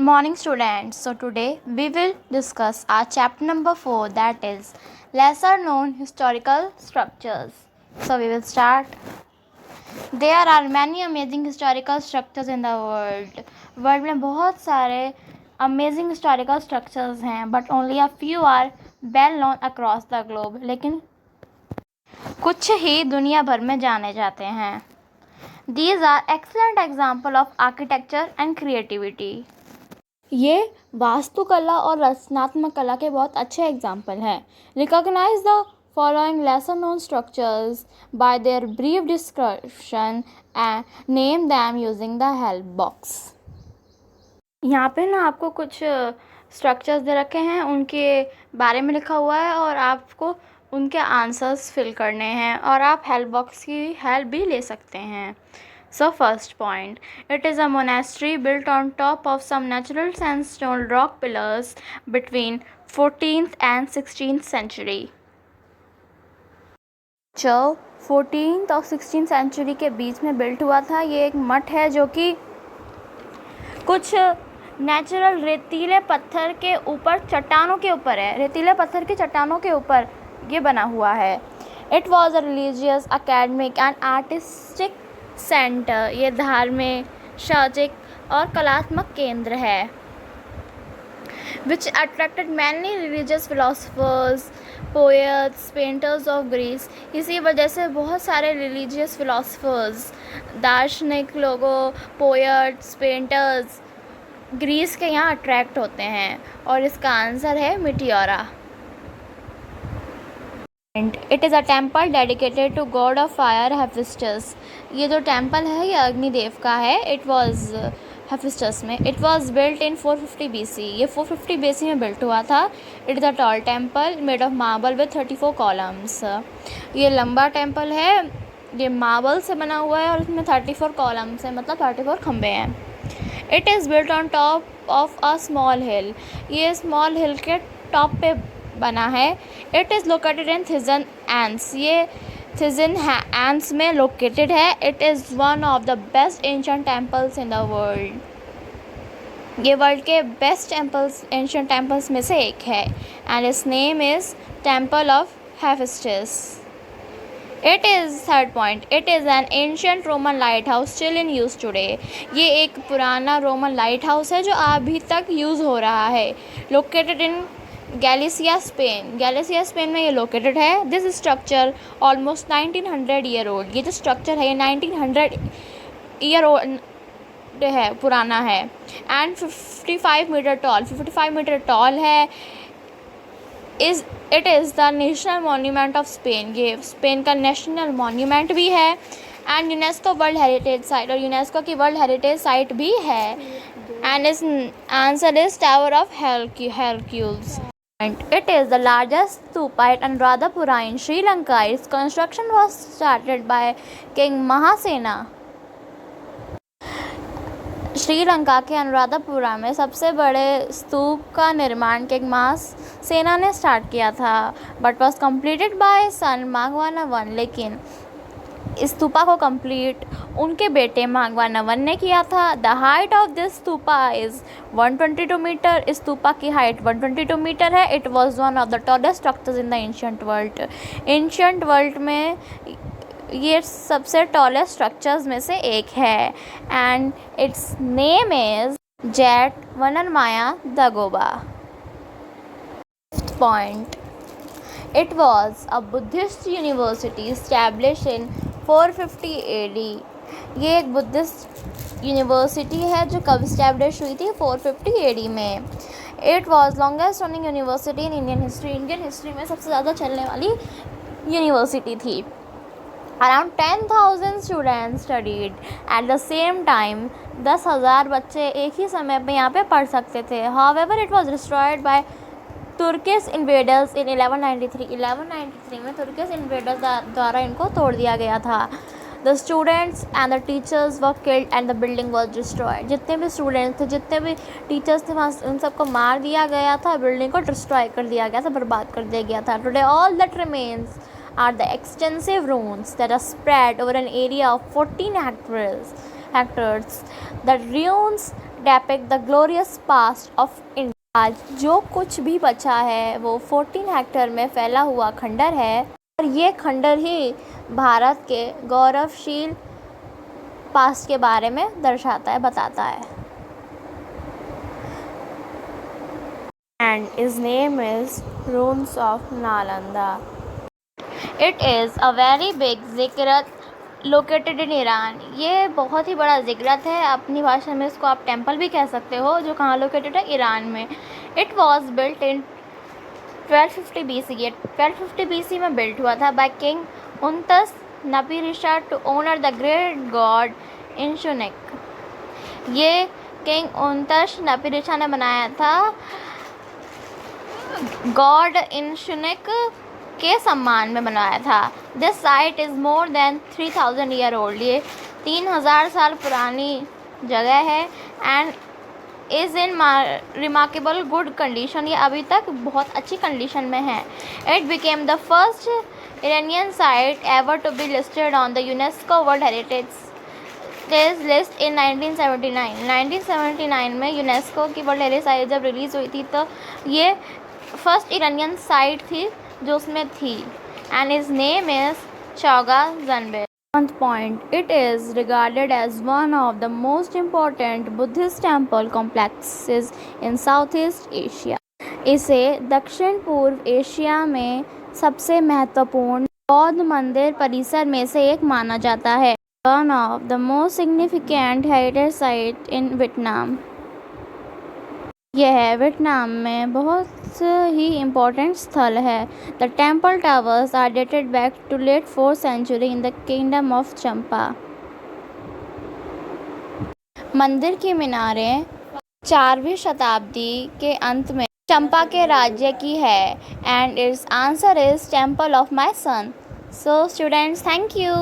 Morning students. So today we will discuss our chapter number 4, that is lesser known historical structures. So we will start. There are many amazing historical structures in the world. World में बहुत सारे amazing historical structures हैं, but only a few are well known across the globe. लेकिन कुछ ही दुनिया भर में जाने जाते हैं. These are excellent example of architecture and creativity. ये वास्तुकला और रचनात्मक कला के बहुत अच्छे एग्जाम्पल हैं. Recognize the following lesser known structures by their brief description and name them using the help box. यहाँ पे ना आपको कुछ स्ट्रक्चर्स दे रखे हैं, उनके बारे में लिखा हुआ है और आपको उनके आंसर्स फिल करने हैं और आप हेल्प बॉक्स की हेल्प भी ले सकते हैं. So first point, it is a monastery built on top of some natural sandstone rock pillars between 14th and 16th century. जो 14th और 16th सेंचुरी के बीच में बिल्ट हुआ था. ये एक मठ है जो कि कुछ नेचुरल रेतीले पत्थर के ऊपर चट्टानों के ऊपर है. रेतीले पत्थर की चट्टानों के ऊपर ये बना हुआ है. It was a religious, academic and artistic centre. ये धार्मिक, शैक्षिक और कलात्मक केंद्र है. Which attracted many religious philosophers, poets, painters of Greece. इसी वजह से बहुत सारे रिलीजियस फिलोसफर्स, दार्शनिक लोगों, पोएट्स, पेंटर्स ग्रीस के यहाँ अट्रैक्ट होते हैं. और इसका आंसर है Meteora. It is a temple dedicated to god of fire Hephaestus. ये जो टेम्पल है ये अग्निदेव का है. इट वॉज हेफिस्टस में. It was built in 450 BC. ये 450 BC में बिल्ट हुआ था. It is a tall temple made of marble with 34 columns. ये लंबा टेम्पल है, ये मार्बल से बना हुआ है और इसमें 34 कॉलम्स हैं, मतलब 34 खंबे हैं. It is built on top of a small hill. ये स्मॉल हिल के टॉप पे बना है. It is located in Thission Athens. ये थिजन एंस में लोकेटेड है. It is one of the best ancient temples in the world. ये world के बेस्ट टेम्पल्स, एंशिएंट टेम्पल्स में से एक है. And its name is temple of Hephaestus. It is third point. It is an ancient Roman light house still in use today. ये एक पुराना Roman light house है जो अभी तक यूज़ हो रहा है. Located in Galicia Spain. Galicia Spain में ये लोकेटेड है. This structure almost 1900 year old. ये जो स्ट्रक्चर है ये 1900 ईयर ओल्ड है, पुराना है. And 55 meter tall. 55 meter tall है. It is the national monument of Spain. ये स्पेन का नेशनल मॉन्यूमेंट भी है. And UNESCO world heritage site, और यूनेस्को की वर्ल्ड हेरिटेज साइट भी है. And this answer is tower of Hercules. It is the largest stupa at Anuradhapura in Sri Lanka. Its construction was started by King Mahasena. Sri Lanka के अनुराधापुरा में सबसे बड़े स्तूप का निर्माण किंग महासेना ने स्टार्ट किया था, but was completed by son माघवाना वन. लेकिन इस स्तूपा को कंप्लीट उनके बेटे माघवाना वन ने किया था. The height of this stupa is 122 meter. इस स्तूपा की हाइट 122 मीटर है. It was one of the tallest structures in the ancient world. Ancient world में ये सबसे टॉलेस्ट स्ट्रक्चर्स में से एक है. And its name is Jetavanaramaya dagoba. Fifth point. It was a Buddhist university established in 450 AD. ये एक बुद्धिस्ट यूनिवर्सिटी है जो कब इस्टेब्लिश हुई थी? 450 AD में. It was longest running university in Indian history. Indian history में सबसे ज़्यादा चलने वाली यूनिवर्सिटी थी. Around 10,000 students studied at the same time. 10,000 बच्चे एक ही समय पे यहाँ पे पढ़ सकते थे. However it was destroyed by Turkish invaders in 1193. 1193 में तुर्किश इन्वेडर्स द्वारा इनको तोड़ दिया गया था. The students and the teachers were killed and the building was destroyed. जितने भी स्टूडेंट्स थे, जितने भी टीचर्स थे, वहाँ उन सबको मार दिया गया था. बिल्डिंग को डिस्ट्रॉय कर दिया गया था, बर्बाद कर दिया गया था. Today all that remains are the extensive ruins that are spread over an area of 14 hectares. The ruins depict the glorious past of India. आज जो कुछ भी बचा है वो 14 हेक्टेयर में फैला हुआ खंडर है और ये खंडर ही भारत के गौरवशील पास्ट के बारे में दर्शाता है, बताता है। And his name is Ruins of Nalanda. It is a very big ziggurat located in Iran. ये बहुत ही बड़ा ज़िगरत है, अपनी भाषा में इसको आप टेम्पल भी कह सकते हो, जो कहाँ लोकेटेड है, ईरान में। It was built in 1250 BC. ये 1250 BC में बिल्ट हुआ था by King Untas Napirisha to honor the great god Inshunik. ये किंग उनतश नपिरिशा ने बनाया था गॉड इंशुनिक के सम्मान में बनाया था। This site is more than 3000 year old. ये 3000 साल पुरानी जगह है and is in remarkable good condition. ये अभी तक बहुत अच्छी कंडीशन में है। It became the first Iranian site ever to be listed on the UNESCO world heritage list in 1979। 1979 में यूनेस्को की वर्ल्ड हेरिटेज साइट जब रिलीज़ हुई थी तो ये फर्स्ट इरानियन साइट थी जो उसमें थी। And his name is Chogha Zanbil. Point. It is regarded as one of the most important Buddhist temple complexes in Southeast Asia. इसे दक्षिण पूर्व एशिया में सबसे महत्वपूर्ण बौद्ध मंदिर परिसर में से एक माना जाता है। One of the most significant heritage site in Vietnam. यह वियतनाम में बहुत ही इम्पोर्टेंट स्थल है। The temple towers are dated back to late 4th century in the kingdom of Champa. मंदिर की मीनारें 4वीं शताब्दी के अंत में चंपा के राज्य की है। And its answer is temple of my sun. So students, thank you.